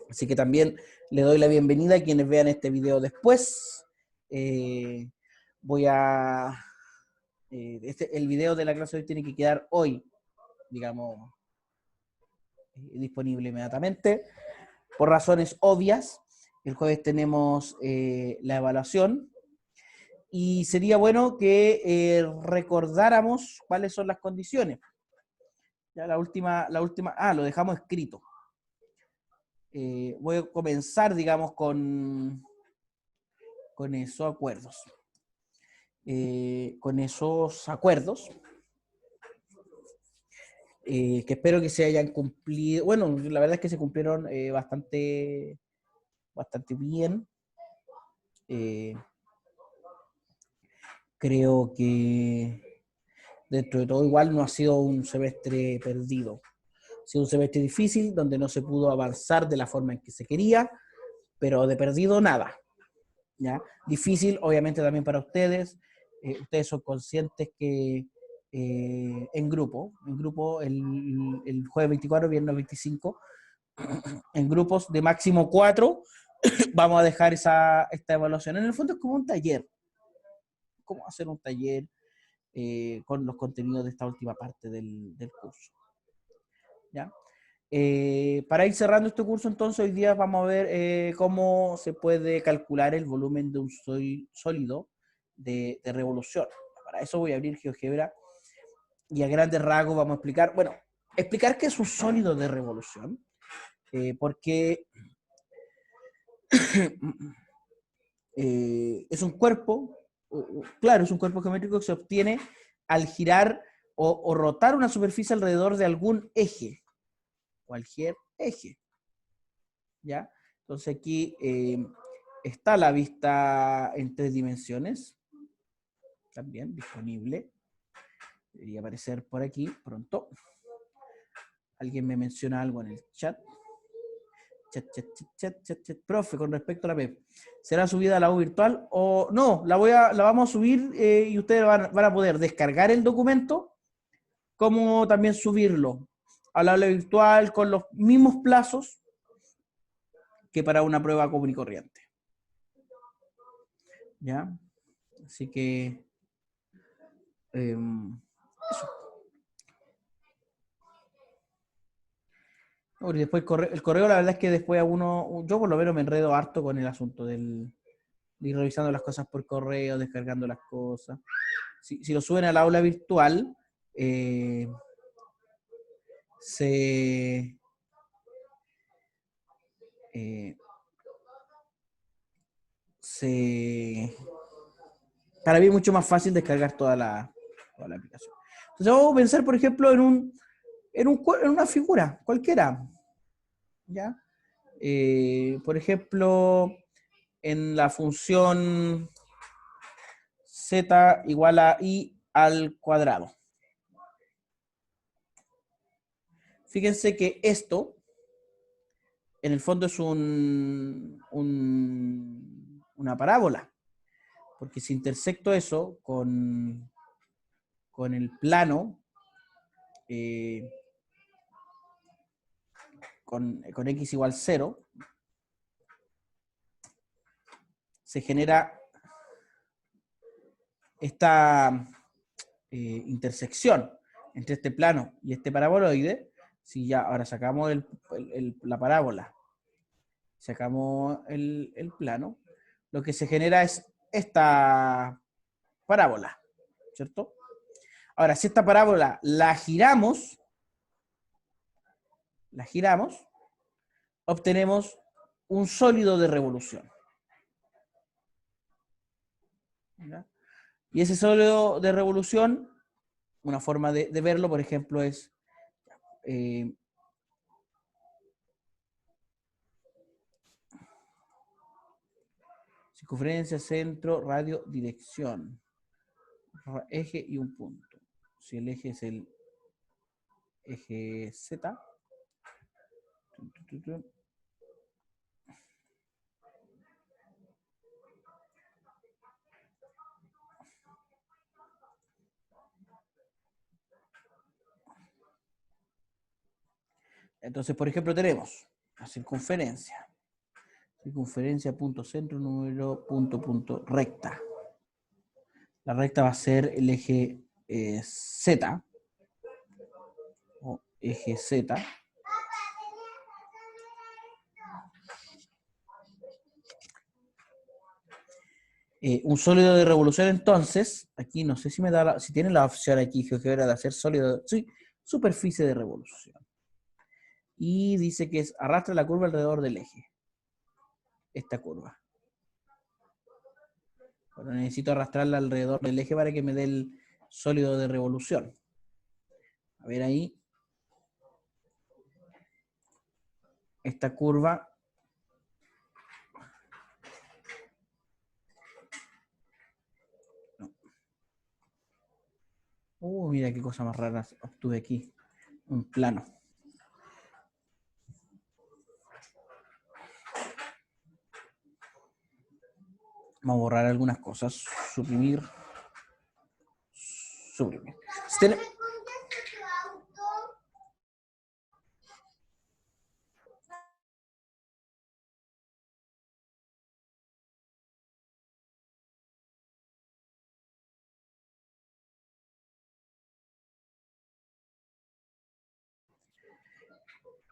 Así que también le doy la bienvenida a quienes vean este video después. Voy a... el video de la clase de hoy tiene que quedar hoy, digamos, disponible inmediatamente, por razones obvias. El jueves tenemos la evaluación y sería bueno que recordáramos cuáles son las condiciones. Ya la última, lo dejamos escrito. Voy a comenzar, digamos, con esos acuerdos. Con esos acuerdos, que espero que se hayan cumplido. Bueno, la verdad es que se cumplieron bastante bien. Creo que dentro de todo igual no ha sido un semestre perdido. Ha sido un semestre difícil, donde no se pudo avanzar de la forma en que se quería, pero de perdido nada. ¿Ya? Difícil, obviamente, también para ustedes. Ustedes son conscientes que en grupo el jueves 24, viernes 25, en grupos de máximo 4, vamos a dejar esta evaluación. En el fondo es como un taller. ¿Cómo hacer un taller con los contenidos de esta última parte del curso? ¿Ya? Para ir cerrando este curso, entonces, hoy día vamos a ver cómo se puede calcular el volumen de un sólido de revolución. Para eso voy a abrir GeoGebra y a grandes rasgos vamos a explicar qué es un sólido de revolución, porque es un cuerpo, claro, es un cuerpo geométrico que se obtiene al girar o rotar una superficie alrededor de algún eje, cualquier eje. ¿Ya? Entonces aquí está la vista en 3 dimensiones, también disponible. Debería aparecer por aquí pronto. Alguien me menciona algo en el chat. Chat. Profe, con respecto a la PEP, ¿será subida a la U virtual o no? La vamos a subir y ustedes van a poder descargar el documento, como también subirlo al aula virtual con los mismos plazos que para una prueba común y corriente. ¿Ya? Así que eso. Y después el correo, la verdad es que después yo por lo menos me enredo harto con el asunto de ir revisando las cosas por correo, descargando las cosas. Si lo suben al aula virtual, eh, se... Eh, se para mí es mucho más fácil descargar toda la aplicación. Entonces vamos a pensar, por ejemplo, en una figura cualquiera. ¿Ya? Por ejemplo, en la función z igual a i al cuadrado. Fíjense que esto, en el fondo, es una parábola. Porque si intersecto eso con el plano, con x igual 0, se genera esta intersección entre este plano y este paraboloide. Si ya ahora sacamos la parábola, sacamos el plano, lo que se genera es esta parábola, ¿cierto? Ahora, si esta parábola la giramos, obtenemos un sólido de revolución. ¿Ya? Y ese sólido de revolución, una forma de verlo, por ejemplo, es circunferencia, centro, radio, dirección. Eje y un punto. Si el eje es el eje Z, entonces, por ejemplo, tenemos la circunferencia. Circunferencia, punto centro, número, punto, recta. La recta va a ser el eje Z, o eje Z. Un sólido de revolución, entonces, aquí no sé si me da, si tiene la opción aquí, GeoGebra, de hacer sólido, sí, superficie de revolución. Y dice que es arrastra la curva alrededor del eje. Esta curva. Bueno, necesito arrastrarla alrededor del eje para que me dé el sólido de revolución. A ver ahí. Esta curva. No. Mira qué cosa más rara obtuve aquí. Un plano. Vamos a borrar algunas cosas. Suprimir. Suprimir.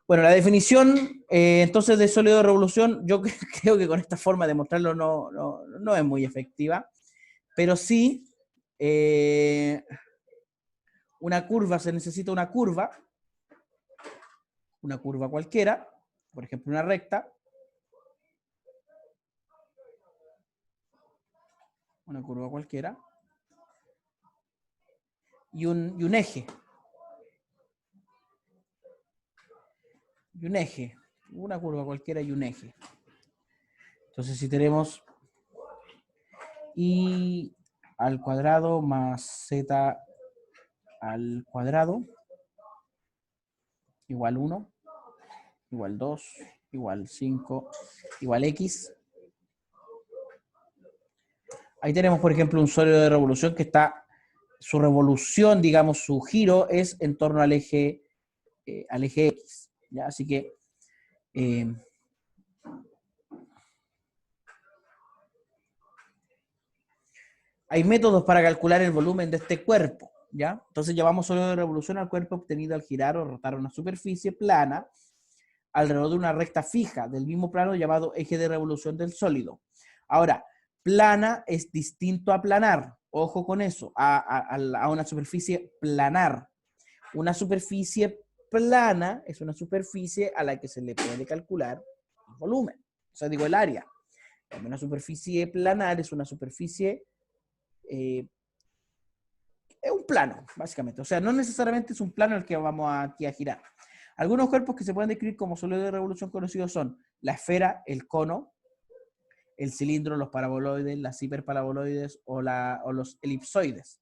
Bueno, la definición entonces de sólido de revolución, yo creo que con esta forma de mostrarlo no es muy efectiva, pero sí una curva, se necesita una curva cualquiera, por ejemplo una recta, una curva cualquiera, y un eje. Y un eje, una curva cualquiera y un eje. Entonces si tenemos y al cuadrado más z al cuadrado igual 1, igual 2, igual 5, igual x. Ahí tenemos, por ejemplo, un sólido de revolución que está, su revolución, digamos, su giro es en torno al eje X. ¿Ya? Así que hay métodos para calcular el volumen de este cuerpo. ¿Ya? Entonces llamamos sólido de revolución al cuerpo obtenido al girar o rotar una superficie plana alrededor de una recta fija del mismo plano llamado eje de revolución del sólido. Ahora, plana es distinto a planar. Ojo con eso, a una superficie planar. Una superficie plana es una superficie a la que se le puede calcular el volumen. O sea, digo el área. Una superficie planar es una superficie, es un plano, básicamente. O sea, no necesariamente es un plano el que vamos aquí a girar. Algunos cuerpos que se pueden describir como sólido de revolución conocidos son la esfera, el cono, el cilindro, los paraboloides, las hiperparaboloides o los elipsoides.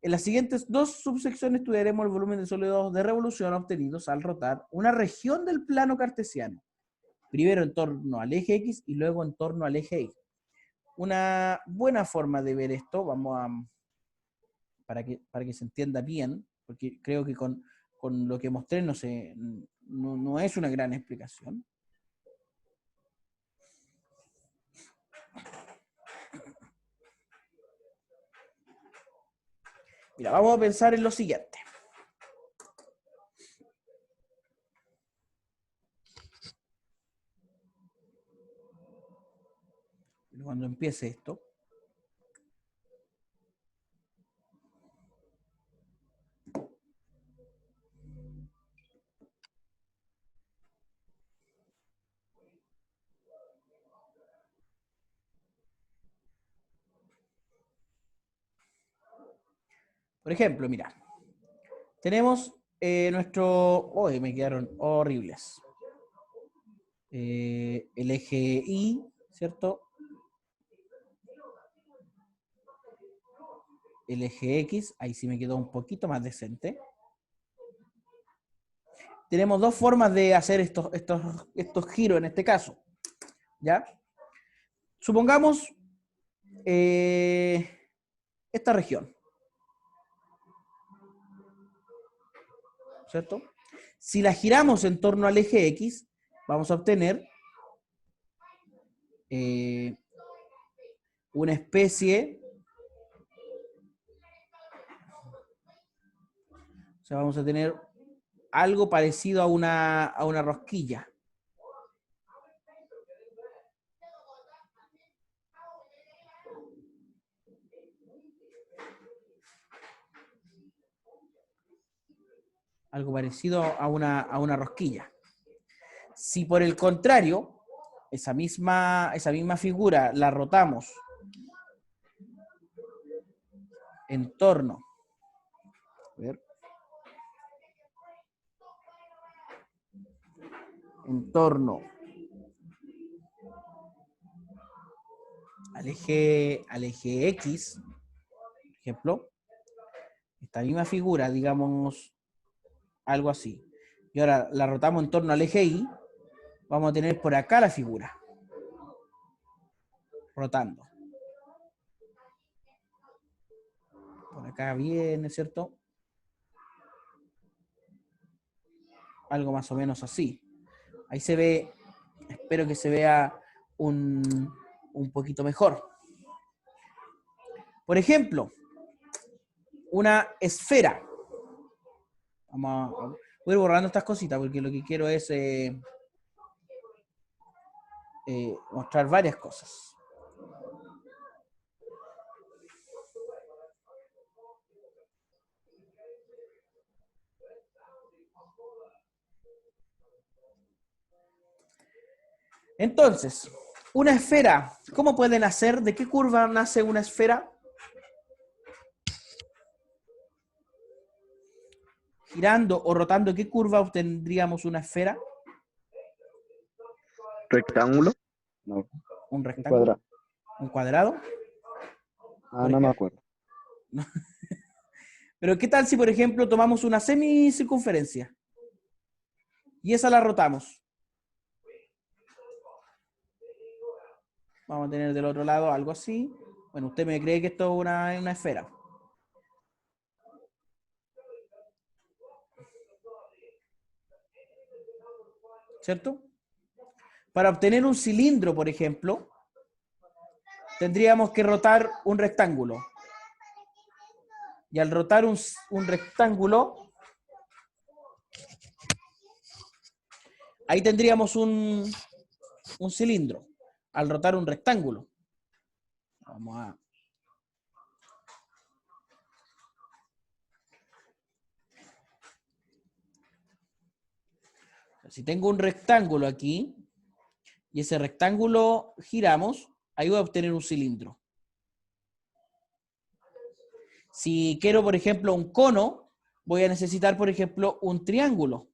En las siguientes dos subsecciones estudiaremos el volumen de sólidos de revolución obtenidos al rotar una región del plano cartesiano, primero en torno al eje X y luego en torno al eje Y. Una buena forma de ver esto, para que se entienda bien, porque creo que con lo que mostré no es una gran explicación. Mira, vamos a pensar en lo siguiente. Cuando empiece esto. Por ejemplo, mira, tenemos nuestro... ¡Uy, me quedaron horribles! El eje Y, ¿cierto? El eje X, ahí sí me quedó un poquito más decente. Tenemos dos formas de hacer estos giros en este caso. ¿Ya? Supongamos esta región. ¿Cierto? Si la giramos en torno al eje X, vamos a obtener una especie, o sea, vamos a tener algo parecido a una rosquilla. Algo parecido a una rosquilla. Si por el contrario, esa misma figura la rotamos en torno, a ver, en torno al eje X, por ejemplo, esta misma figura, digamos, algo así, y ahora la rotamos en torno al eje Y, vamos a tener por acá la figura, rotando. Por acá viene, ¿cierto? Algo más o menos así. Ahí se ve, espero que se vea un poquito mejor. Por ejemplo, una esfera. Voy a ir borrando estas cositas porque lo que quiero es mostrar varias cosas. Entonces, una esfera, ¿cómo puede nacer? ¿De qué curva nace una esfera? Girando o rotando, ¿qué curva obtendríamos una esfera? ¿Rectángulo? No. ¿Un rectángulo? Cuadrado. ¿Un cuadrado? No me acuerdo. Pero ¿qué tal si, por ejemplo, tomamos una semicircunferencia y esa la rotamos? Vamos a tener del otro lado algo así. Bueno, usted me cree que esto es una esfera. ¿Cierto? Para obtener un cilindro, por ejemplo, tendríamos que rotar un rectángulo. Y al rotar un rectángulo, ahí tendríamos un cilindro. Al rotar un rectángulo. Vamos a... Si tengo un rectángulo aquí, y ese rectángulo giramos, ahí voy a obtener un cilindro. Si quiero, por ejemplo, un cono, voy a necesitar, por ejemplo, un triángulo.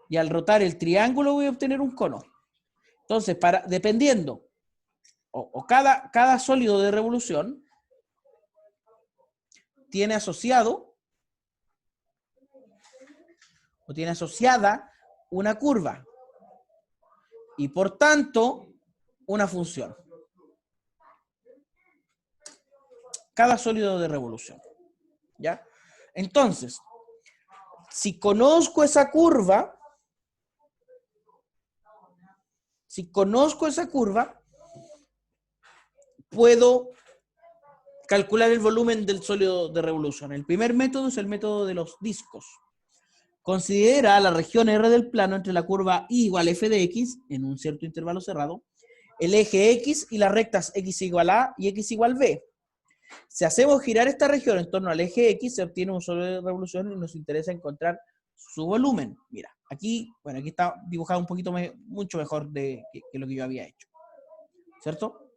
Y al rotar el triángulo voy a obtener un cono. Entonces, dependiendo, cada sólido de revolución tiene asociado o tiene asociada una curva. Y por tanto, una función. Cada sólido de revolución. ¿Ya? Entonces, si conozco esa curva, puedo calcular el volumen del sólido de revolución. El primer método es el método de los discos. Considera la región R del plano entre la curva I igual a f de x, en un cierto intervalo cerrado, el eje X y las rectas X igual A y X igual B. Si hacemos girar esta región en torno al eje X, se obtiene un sólido de revolución y nos interesa encontrar su volumen. Mira, aquí está dibujado un poquito mucho mejor que lo que yo había hecho. ¿Cierto?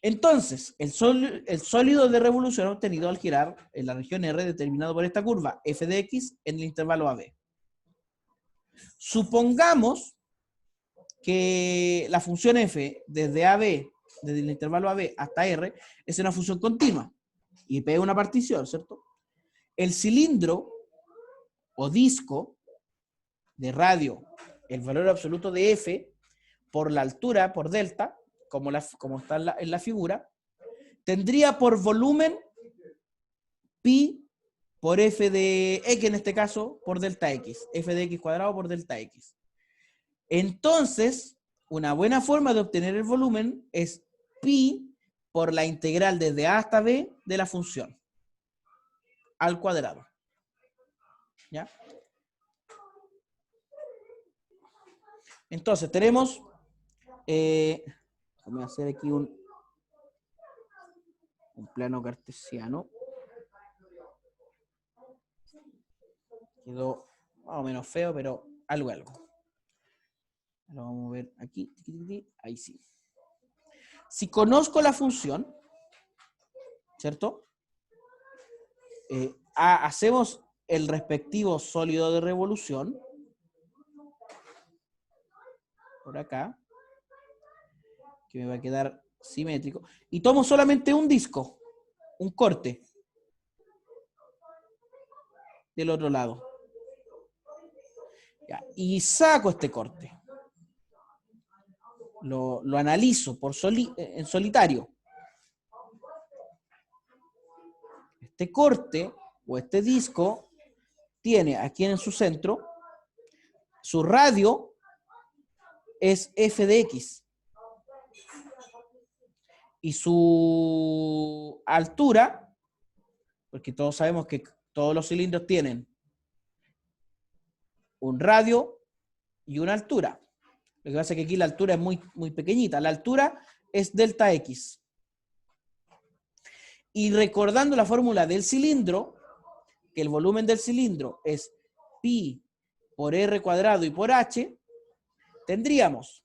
Entonces, el sólido de revolución obtenido al girar en la región R determinado por esta curva f de x en el intervalo AB. Supongamos que la función f desde AB, desde el intervalo AB hasta R, es una función continua y P es una partición, ¿cierto? El cilindro o disco de radio, el valor absoluto de f por la altura, por delta, como está en la figura, tendría por volumen pi por f de x, en este caso, por delta x. F de x cuadrado por delta x. Entonces, una buena forma de obtener el volumen es pi por la integral desde a hasta b de la función al cuadrado. ¿Ya? Entonces, tenemos... voy a hacer aquí un plano cartesiano. Quedó más o menos feo, pero algo. Lo vamos a ver aquí. Ahí sí. Si conozco la función, ¿cierto? Hacemos el respectivo sólido de revolución. Por acá. Que me va a quedar simétrico. Y tomo solamente un disco. Un corte. Del otro lado. Ya, y saco este corte. Lo analizo en solitario. Este corte o este disco tiene aquí en su centro, su radio es f de x. Y su altura, porque todos sabemos que todos los cilindros tienen un radio y una altura. Lo que pasa es que aquí la altura es muy pequeñita. La altura es delta x. Y recordando la fórmula del cilindro, que el volumen del cilindro es pi por r cuadrado y por h, tendríamos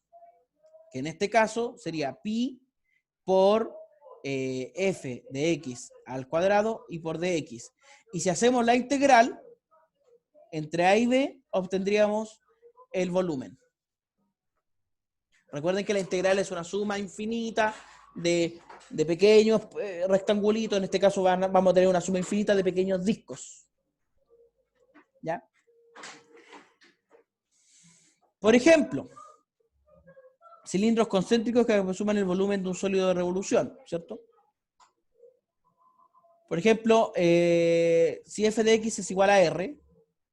que en este caso sería pi por f de x al cuadrado y por dx. Y si hacemos la integral entre a y b, obtendríamos el volumen. Recuerden que la integral es una suma infinita de pequeños rectangulitos. En este caso vamos a tener una suma infinita de pequeños discos. ¿Ya? Por ejemplo, cilindros concéntricos que suman el volumen de un sólido de revolución, ¿cierto? Por ejemplo, si f de x es igual a r,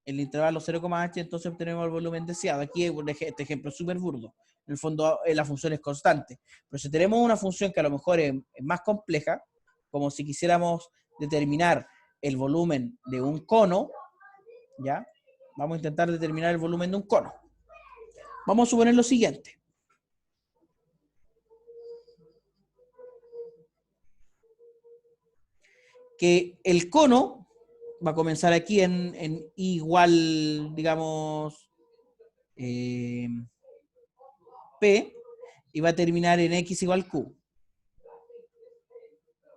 el intervalo 0,h, entonces obtenemos el volumen deseado. Aquí este ejemplo es súper burdo. En el fondo la función es constante. Pero si tenemos una función que a lo mejor es más compleja, como si quisiéramos determinar el volumen de un cono, ¿ya? Vamos a intentar determinar el volumen de un cono. Vamos a suponer lo siguiente. Que el cono va a comenzar aquí en igual, digamos, P, y va a terminar en X igual Q.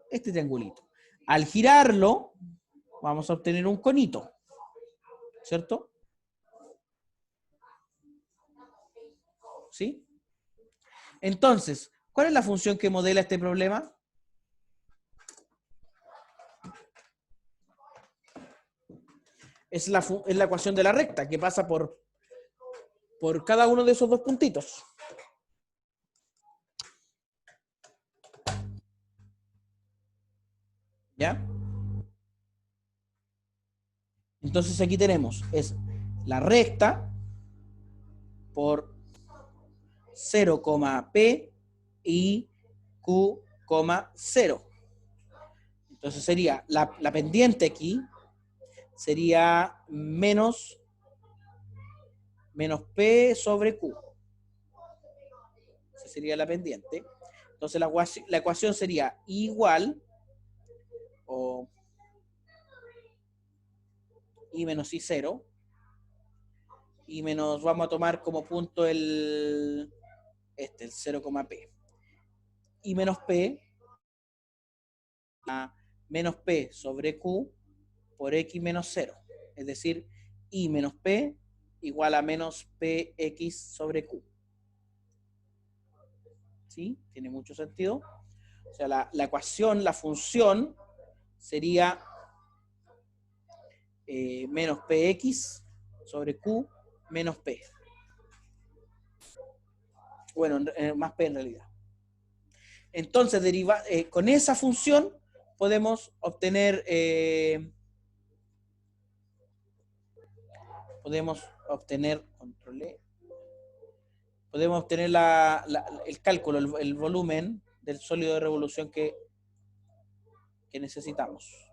Este triangulito. Al girarlo, vamos a obtener un conito, ¿cierto? ¿Sí? Entonces, ¿cuál es la función que modela este problema? Es la ecuación de la recta, que pasa por cada uno de esos dos puntitos. ¿Ya? Entonces aquí tenemos, es la recta por 0, P y Q, 0. Entonces sería la pendiente aquí, sería menos P sobre Q. Esa sería la pendiente. Entonces la ecuación sería igual, o I menos I0, y menos, vamos a tomar como punto el 0, P. Y menos P, a menos P sobre Q por X menos 0. Es decir, I menos P igual a menos PX sobre Q. ¿Sí? Tiene mucho sentido. O sea, la ecuación, la función sería menos PX sobre Q menos P. Bueno, más P en realidad. Entonces, con esa función podemos obtener control E, podemos obtener el cálculo, el volumen del sólido de revolución que necesitamos.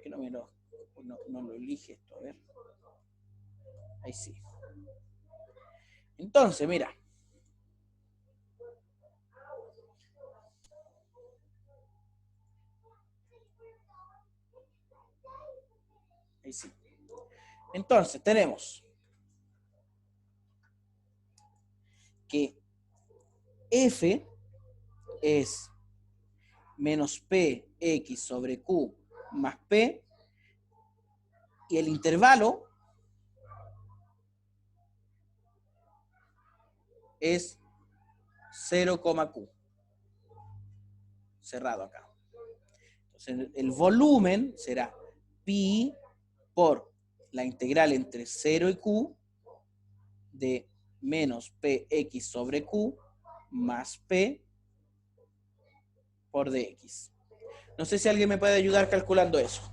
Que no lo elige esto, a ver. Ahí sí. Entonces, mira. Ahí sí. Entonces, tenemos que F es menos Px sobre Q más P, y el intervalo es 0,Q. Cerrado acá. Entonces, el volumen será pi por la integral entre 0 y Q de menos Px sobre Q más P por dx. No sé si alguien me puede ayudar calculando eso.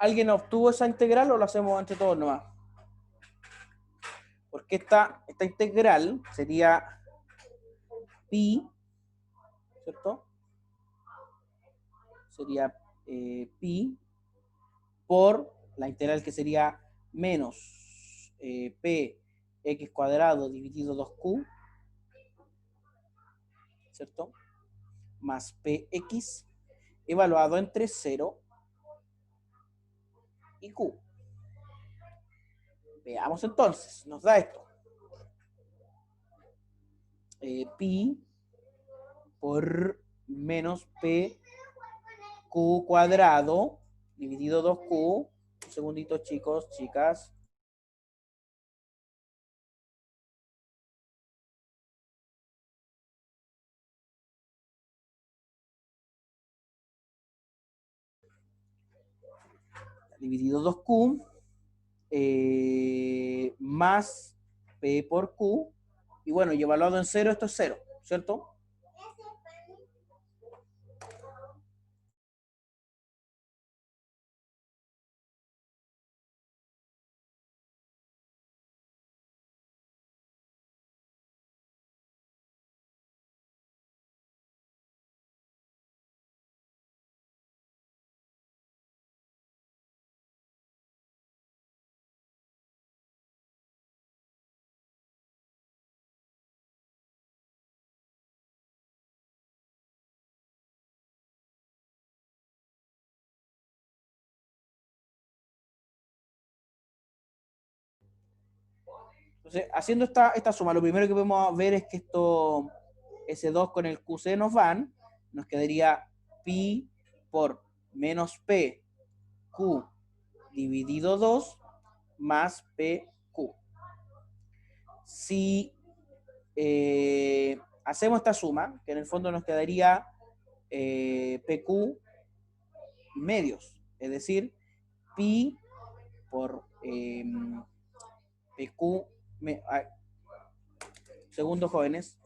¿Alguien obtuvo esa integral o lo hacemos entre todos nomás? Porque esta integral sería pi, ¿cierto? Sería pi por la integral que sería menos p x cuadrado dividido 2q, ¿cierto? Más px evaluado entre 0 y q. Veamos entonces, nos da esto. Pi por menos p q cuadrado dividido 2q. Un segundito, chicos, chicas. Dividido 2q más p por q. Y bueno, y evaluado en 0, esto es 0, ¿cierto? Entonces, haciendo esta suma, lo primero que podemos ver es que esto, S2 con el QC nos van, nos quedaría pi por menos p, q dividido 2 más PQ. Si hacemos esta suma, que en el fondo nos quedaría PQ medios, es decir, pi por PQ, segundos jóvenes.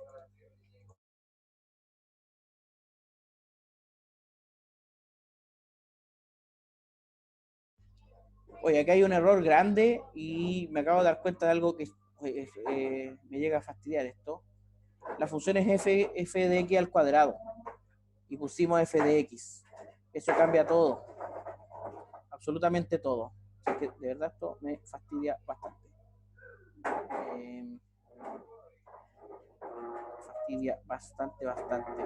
Oye, acá hay un error grande y me acabo de dar cuenta de algo que me llega a fastidiar esto. La función es f de x al cuadrado y pusimos f de x. Eso cambia todo, absolutamente todo. Así que de verdad esto me fastidia bastante. Fastidia bastante,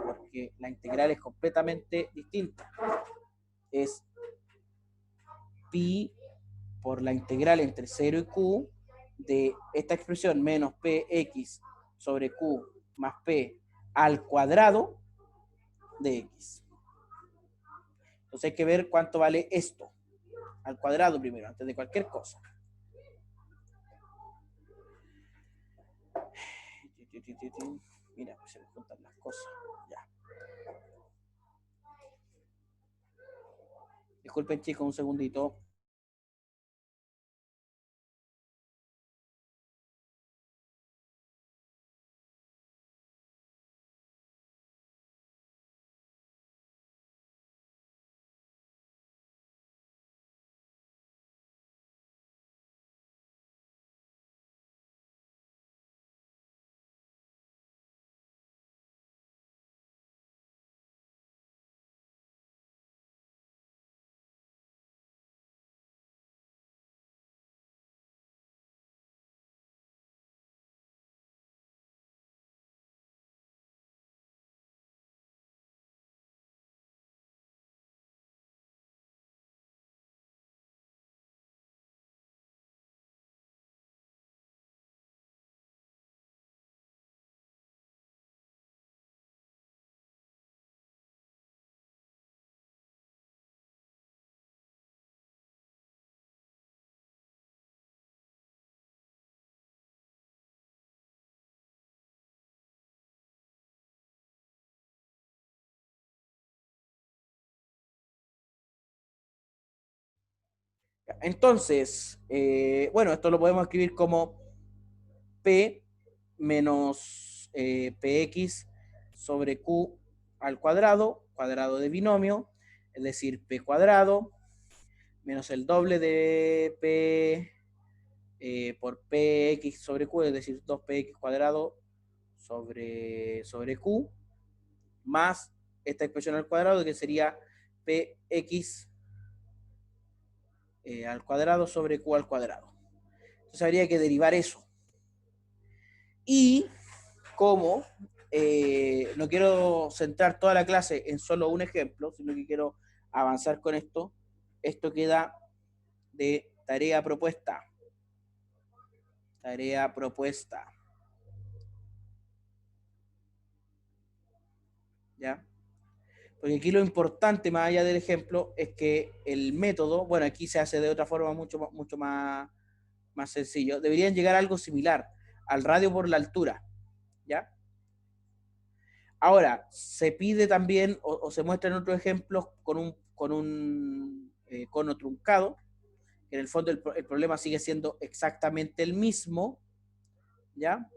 porque la integral es completamente distinta. Es pi por la integral entre 0 y q de esta expresión menos px sobre q más p al cuadrado de x. Entonces hay que ver cuánto vale esto al cuadrado primero, antes de cualquier cosa. Mira, pues se me juntan las cosas. Ya. Disculpen, chicos, un segundito. Entonces, bueno, esto lo podemos escribir como P menos Px sobre Q al cuadrado, cuadrado de binomio, es decir, P cuadrado, menos el doble de P por Px sobre Q, es decir, 2Px cuadrado sobre Q, más esta expresión al cuadrado, que sería Px al cuadrado sobre Q al cuadrado. Entonces habría que derivar eso. Y como no quiero centrar toda la clase en solo un ejemplo, sino que quiero avanzar con esto, esto queda de tarea propuesta. Tarea propuesta. ¿Ya? Porque aquí lo importante, más allá del ejemplo, es que el método, bueno, aquí se hace de otra forma mucho más sencillo. Deberían llegar a algo similar, al radio por la altura. ¿Ya? Ahora, se pide también, o se muestran otros ejemplos con un cono truncado, que en el fondo el problema sigue siendo exactamente el mismo, ¿ya?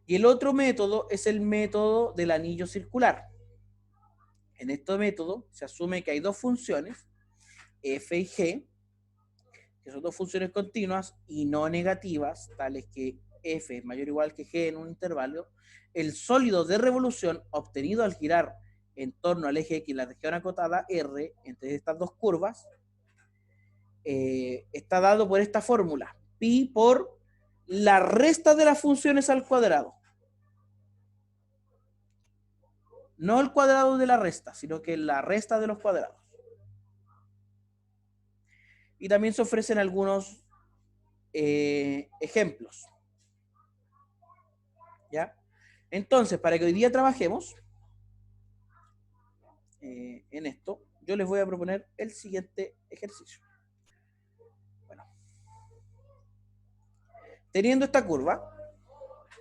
Y el otro método es el método del anillo circular. En este método se asume que hay dos funciones, f y g, que son dos funciones continuas y no negativas, tales que f es mayor o igual que g en un intervalo. El sólido de revolución obtenido al girar en torno al eje X, la región acotada R, entre estas dos curvas, está dado por esta fórmula, pi por la resta de las funciones al cuadrado. No el cuadrado de la resta, sino que la resta de los cuadrados. Y también se ofrecen algunos ejemplos. ¿Ya? Entonces, para que hoy día trabajemos en esto, yo les voy a proponer el siguiente ejercicio. Teniendo esta curva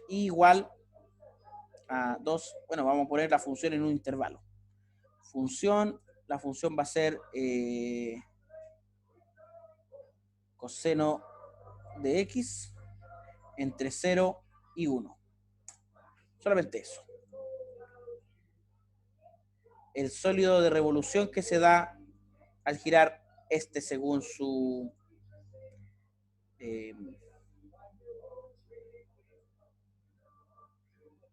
igual a 2, bueno, vamos a poner la función en un intervalo. La función va a ser coseno de x entre 0 y 1. Solamente eso. El sólido de revolución que se da al girar según su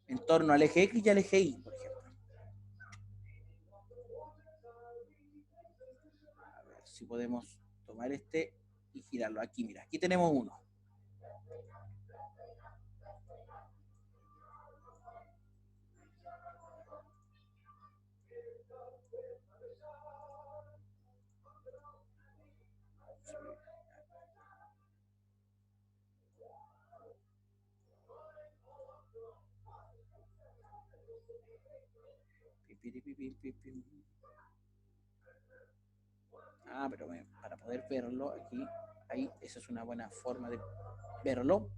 en torno al eje X y al eje Y, por ejemplo. A ver si podemos tomar y girarlo. Aquí, mira, aquí tenemos uno. Pero para poder verlo aquí, ahí, esa es una buena forma de verlo.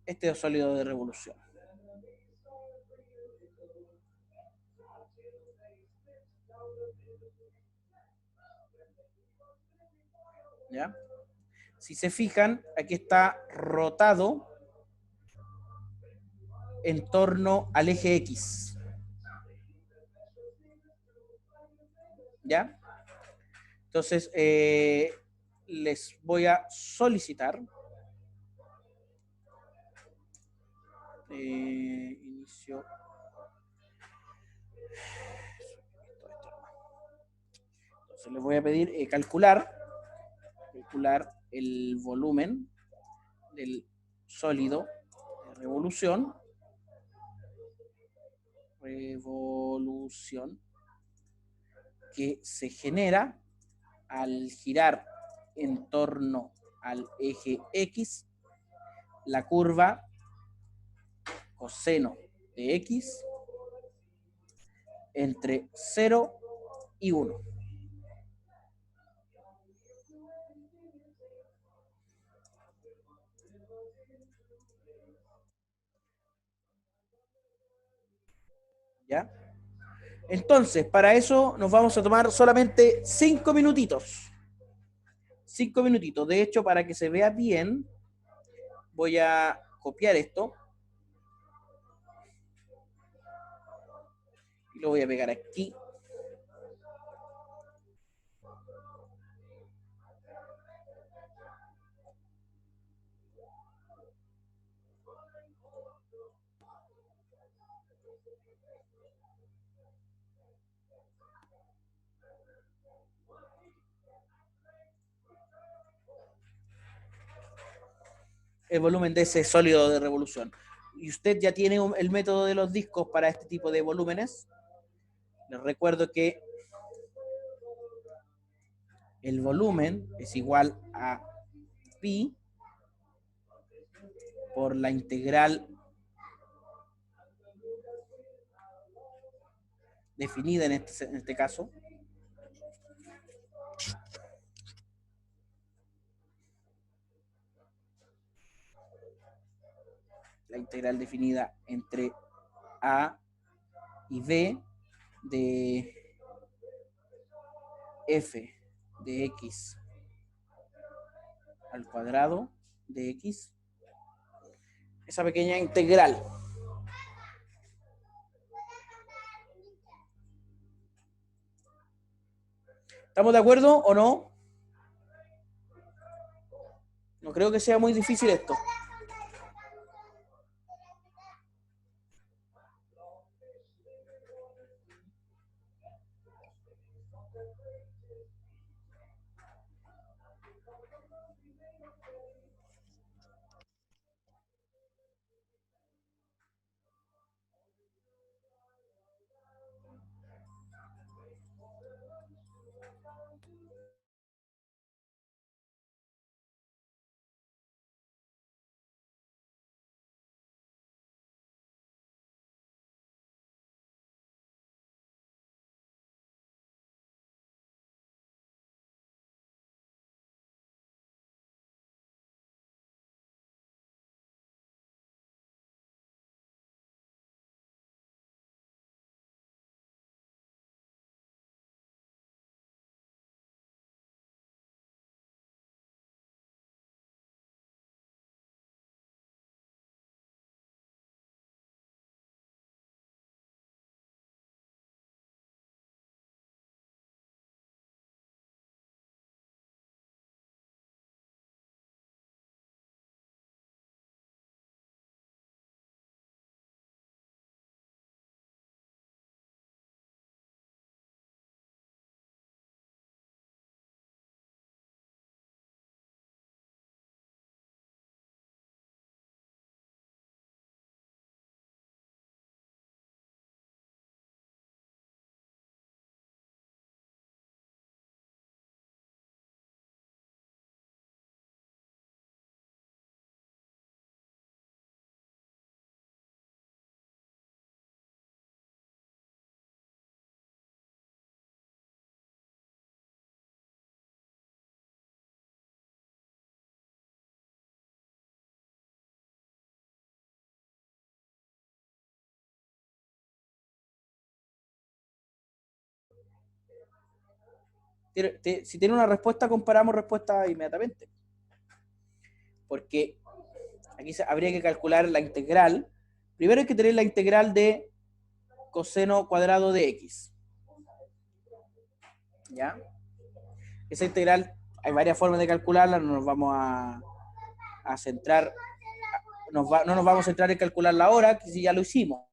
Este es sólido de revolución. ¿Ya? Si se fijan, aquí está rotado en torno al eje X. ¿Ya? Entonces, les voy a solicitar inicio. Entonces, les voy a pedir calcular el volumen del sólido de revolución que se genera al girar en torno al eje X la curva coseno de X entre 0 y 1. ¿Ya? Entonces, para eso nos vamos a tomar solamente 5 minutitos. 5 minutitos. De hecho, para que se vea bien, voy a copiar esto y lo voy a pegar aquí. El volumen de ese sólido de revolución. Y usted ya tiene el método de los discos para este tipo de volúmenes. Les recuerdo que el volumen es igual a pi por la integral definida en este caso. La integral definida entre a y b de f de x al cuadrado de x. Esa pequeña integral. ¿Estamos de acuerdo o no? No creo que sea muy difícil esto. Si tiene una respuesta, comparamos respuesta inmediatamente. Porque aquí habría que calcular la integral. Primero hay que tener la integral de coseno cuadrado de x. ¿Ya? Esa integral, hay varias formas de calcularla, no nos vamos a centrar, no nos vamos a centrar en calcularla ahora, que si ya lo hicimos.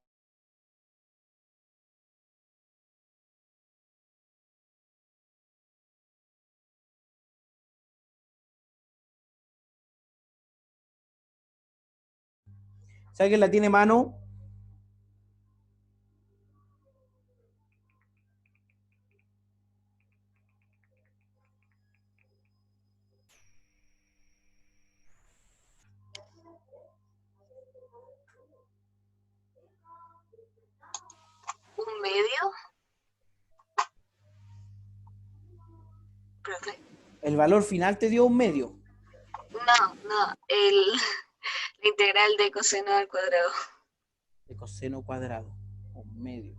Si alguien la tiene a mano, ¿Un medio? Profe. el valor final te dio un medio. No, la integral de coseno al cuadrado. De coseno cuadrado, un medio.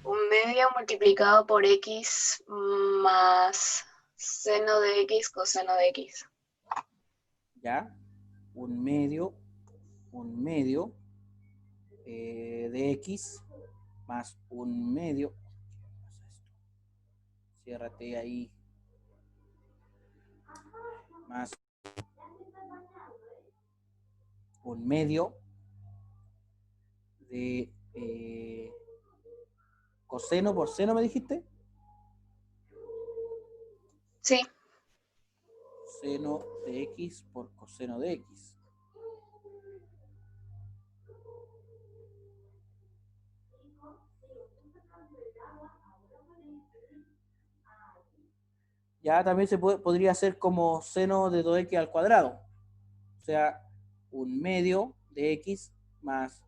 Un medio multiplicado por x más seno de x coseno de x. ¿Ya? Un medio de x más un medio. Ciérrate ahí. Más un medio de coseno por seno, ¿me dijiste? Sí. Seno de x por coseno de x. Ya también podría ser como seno de 2x al cuadrado. O sea, un medio de x más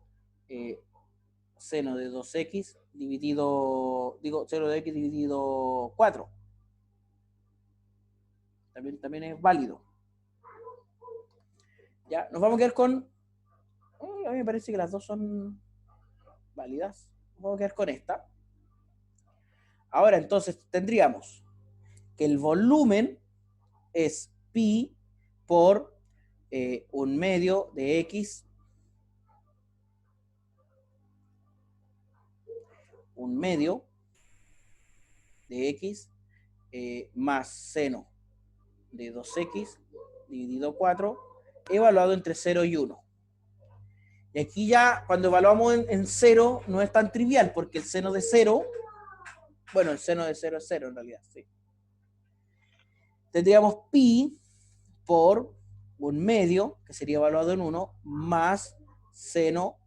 seno de 2x dividido, seno de x dividido 4. También es válido. Ya, nos vamos a quedar con... a mí me parece que las dos son válidas. Nos vamos a quedar con esta. Ahora, entonces, tendríamos que el volumen es pi por un medio de x, un medio de x más seno de 2x dividido 4, evaluado entre 0 y 1. Y aquí ya, cuando evaluamos en 0, no es tan trivial, porque el seno de 0, bueno, el seno de 0 es 0 en realidad, sí. Tendríamos pi por un medio, que sería evaluado en 1, más seno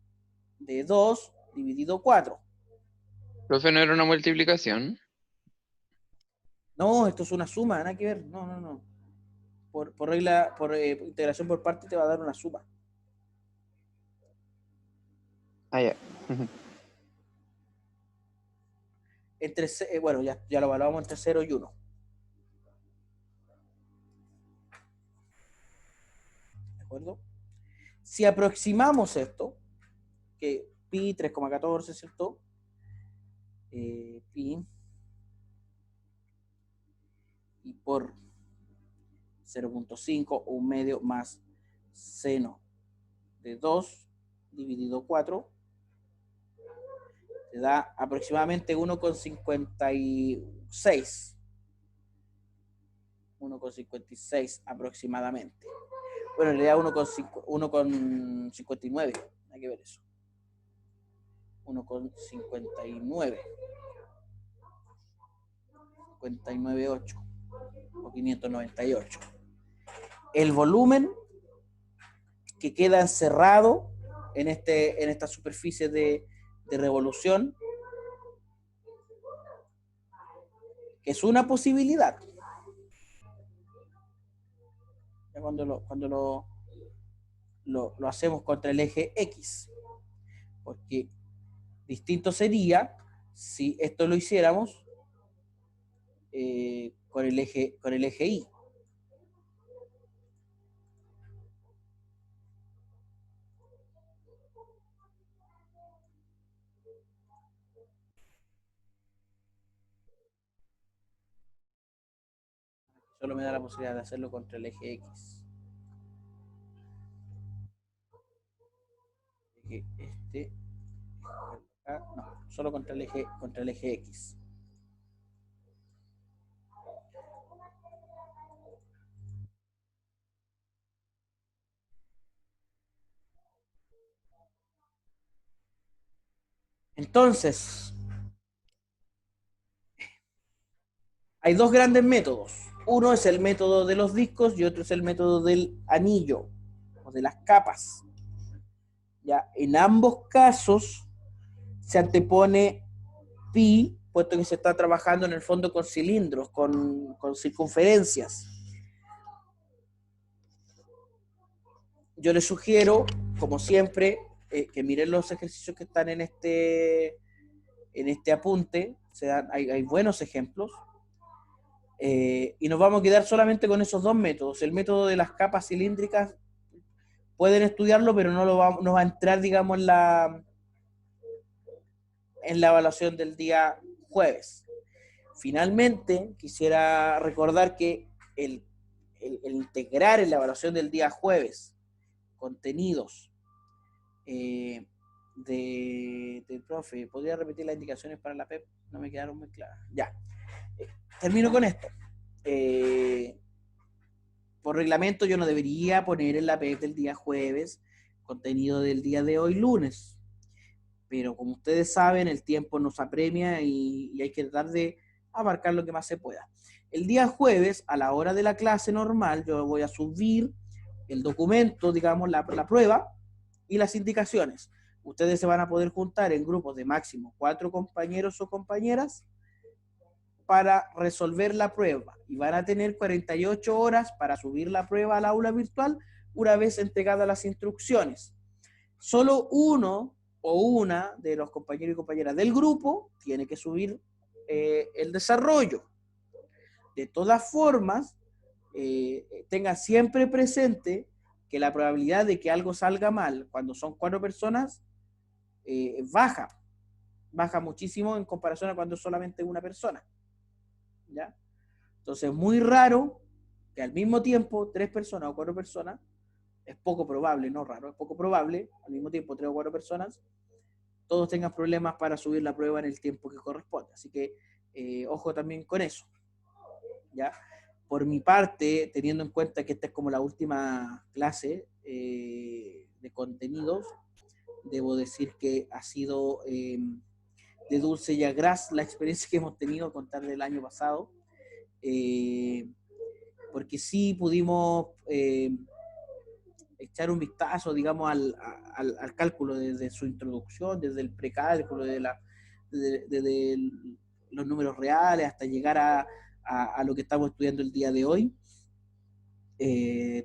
de 2 dividido 4. Profe, ¿no era una multiplicación? No, esto es una suma, nada que ver. No. Por regla, por integración por parte te va a dar una suma. Ah, ya. Bueno, ya lo evaluamos entre 0 y 1. ¿De acuerdo? Si aproximamos esto, que pi 3,14, ¿cierto? Pi y por 0,5 o un medio más seno de 2 dividido 4 te da aproximadamente 1,56. 1,56 aproximadamente. Bueno, en realidad 1,59. Hay que ver eso. 1,59. 59,8 o 598. El volumen que queda encerrado en esta superficie de revolución, que es una posibilidad. Ya cuando lo hacemos contra el eje X. Porque distinto sería si esto lo hiciéramos con el eje Y. Solo me da la posibilidad de hacerlo contra el eje X. No, solo contra el eje X. Entonces, hay dos grandes métodos. Uno es el método de los discos y otro es el método del anillo o de las capas. Ya, en ambos casos se antepone pi, puesto que se está trabajando en el fondo con cilindros, con circunferencias. Yo les sugiero, como siempre, que miren los ejercicios que están en este apunte. Hay buenos ejemplos. Y nos vamos a quedar solamente con esos dos métodos. El método de las capas cilíndricas pueden estudiarlo, pero no va a entrar, digamos, en la evaluación del día jueves. Finalmente, quisiera recordar que el integrar en la evaluación del día jueves contenidos del profe, ¿podría repetir las indicaciones para la PEP? No me quedaron muy claras. Ya. Termino con esto. Por reglamento yo no debería poner en la PEP del día jueves contenido del día de hoy lunes, pero como ustedes saben el tiempo nos apremia y hay que tratar de abarcar lo que más se pueda. El día jueves a la hora de la clase normal yo voy a subir el documento, digamos la prueba y las indicaciones. Ustedes se van a poder juntar en grupos de máximo 4 compañeros o compañeras para resolver la prueba y van a tener 48 horas para subir la prueba al aula virtual una vez entregadas las instrucciones. Solo uno o una de los compañeros y compañeras del grupo tiene que subir el desarrollo. De todas formas, tengan siempre presente que la probabilidad de que algo salga mal cuando son 4 personas baja muchísimo en comparación a cuando es solamente una persona. ¿Ya? Entonces es muy raro que al mismo tiempo 3 personas o 4 personas, es poco probable, no raro, es poco probable, al mismo tiempo 3 o 4 personas, todos tengan problemas para subir la prueba en el tiempo que corresponde. Así que ojo también con eso. ¿Ya? Por mi parte, teniendo en cuenta que esta es como la última clase de contenidos, debo decir que ha sido de dulce y agraz la experiencia que hemos tenido a contar del año pasado, porque sí pudimos echar un vistazo, digamos, al cálculo desde su introducción, desde el precálculo, desde los números reales hasta llegar a lo que estamos estudiando el día de hoy.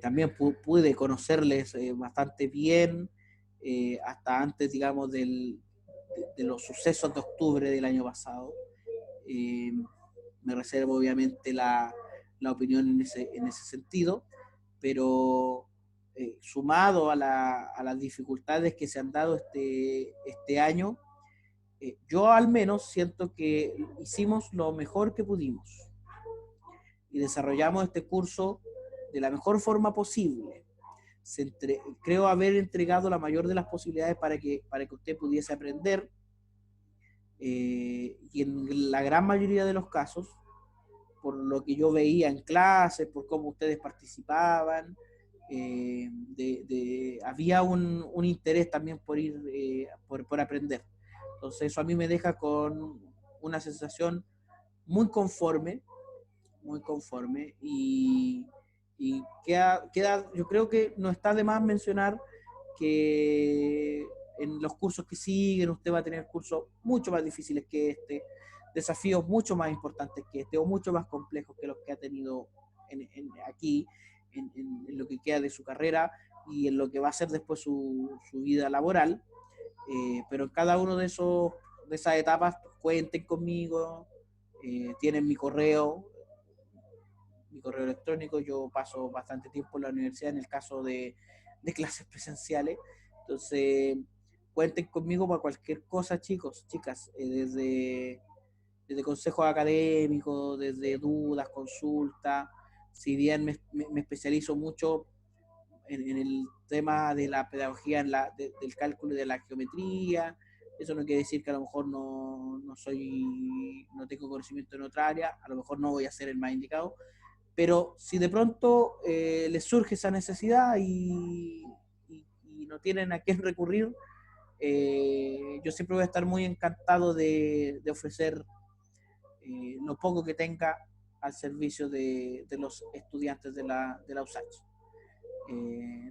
También pude conocerles bastante bien, hasta antes, digamos, de los sucesos de octubre del año pasado. Me reservo obviamente la opinión en ese sentido, pero sumado a las dificultades que se han dado este año, yo al menos siento que hicimos lo mejor que pudimos y desarrollamos este curso de la mejor forma posible. Creo haber entregado la mayor de las posibilidades para que usted pudiese aprender, y en la gran mayoría de los casos, por lo que yo veía en clases, por cómo ustedes participaban, había un interés también por ir, por aprender. Entonces eso a mí me deja con una sensación muy conforme y queda, yo creo que no está de más mencionar que en los cursos que siguen usted va a tener cursos mucho más difíciles que este, desafíos mucho más importantes que este o mucho más complejos que los que ha tenido aquí en lo que queda de su carrera y en lo que va a ser después su vida laboral, pero en cada uno de esas etapas cuenten conmigo, tienen mi correo electrónico. Yo paso bastante tiempo en la universidad en el caso de clases presenciales, entonces cuenten conmigo para cualquier cosa, chicos, chicas, desde consejos académicos, desde dudas, consultas, si bien me especializo mucho en el tema de la pedagogía, del cálculo y de la geometría, eso no quiere decir que a lo mejor no tengo conocimiento en otra área, a lo mejor no voy a ser el más indicado, pero si de pronto les surge esa necesidad y no tienen a quién recurrir, yo siempre voy a estar muy encantado de ofrecer lo poco que tenga al servicio de los estudiantes de la USACH.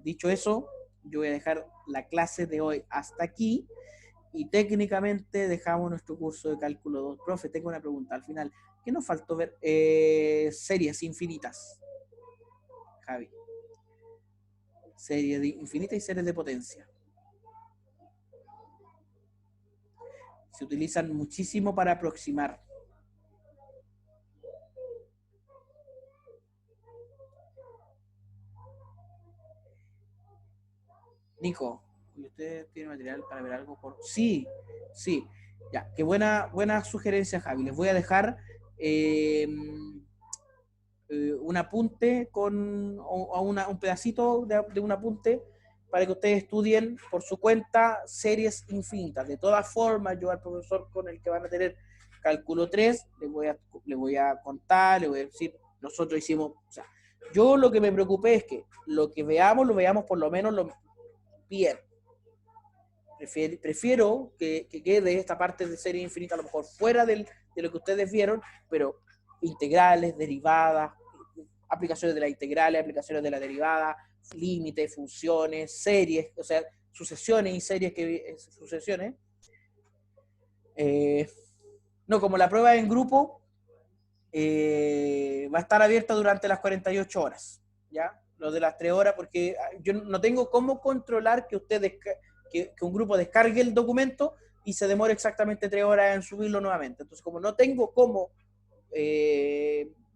Dicho eso, yo voy a dejar la clase de hoy hasta aquí y técnicamente dejamos nuestro curso de cálculo 2. Profe, tengo una pregunta al final. ¿Qué nos faltó ver? Series infinitas, Javi. Series infinitas y series de potencia. Se utilizan muchísimo para aproximar. Nico, ¿y usted tiene material para ver algo? Sí, sí. Ya, qué buena sugerencia, Javi. Les voy a dejar un apunte un pedacito de un apunte para que ustedes estudien por su cuenta series infinitas. De todas formas, yo al profesor con el que van a tener cálculo 3, le voy a contar, le voy a decir, nosotros hicimos, o sea, yo lo que me preocupé es que lo que veamos, lo veamos por lo menos bien. Prefiero que quede esta parte de serie infinita a lo mejor fuera de lo que ustedes vieron, pero integrales, derivadas, aplicaciones de las integrales, aplicaciones de la derivada, límites, funciones, series, o sea, sucesiones y series sucesiones. No, como la prueba en grupo va a estar abierta durante las 48 horas, ¿ya? Lo de las 3 horas, porque yo no tengo cómo controlar que un grupo descargue el documento y se demore exactamente 3 horas en subirlo nuevamente. Entonces, como no tengo cómo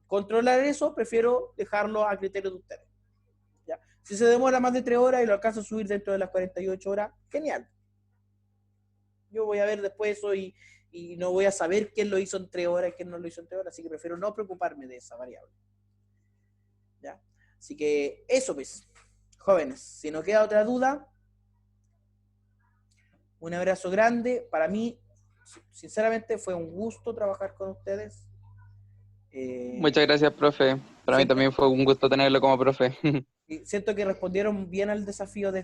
controlar eso, prefiero dejarlo a criterio de ustedes, ¿ya? Si se demora más de 3 horas y lo alcanzo a subir dentro de las 48 horas, genial. Yo voy a ver después eso y no voy a saber quién lo hizo en 3 horas y quién no lo hizo en 3 horas, así que prefiero no preocuparme de esa variable, ¿ya? Así que eso, pues, jóvenes, si no queda otra duda, un abrazo grande. Para mí, sinceramente, fue un gusto trabajar con ustedes. Muchas gracias, profe. Para mí también fue un gusto tenerlo como profe. Siento que respondieron bien al desafío de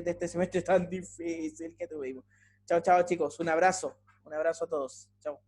este semestre tan difícil que tuvimos. Chao, chao, chicos. Un abrazo a todos. Chao.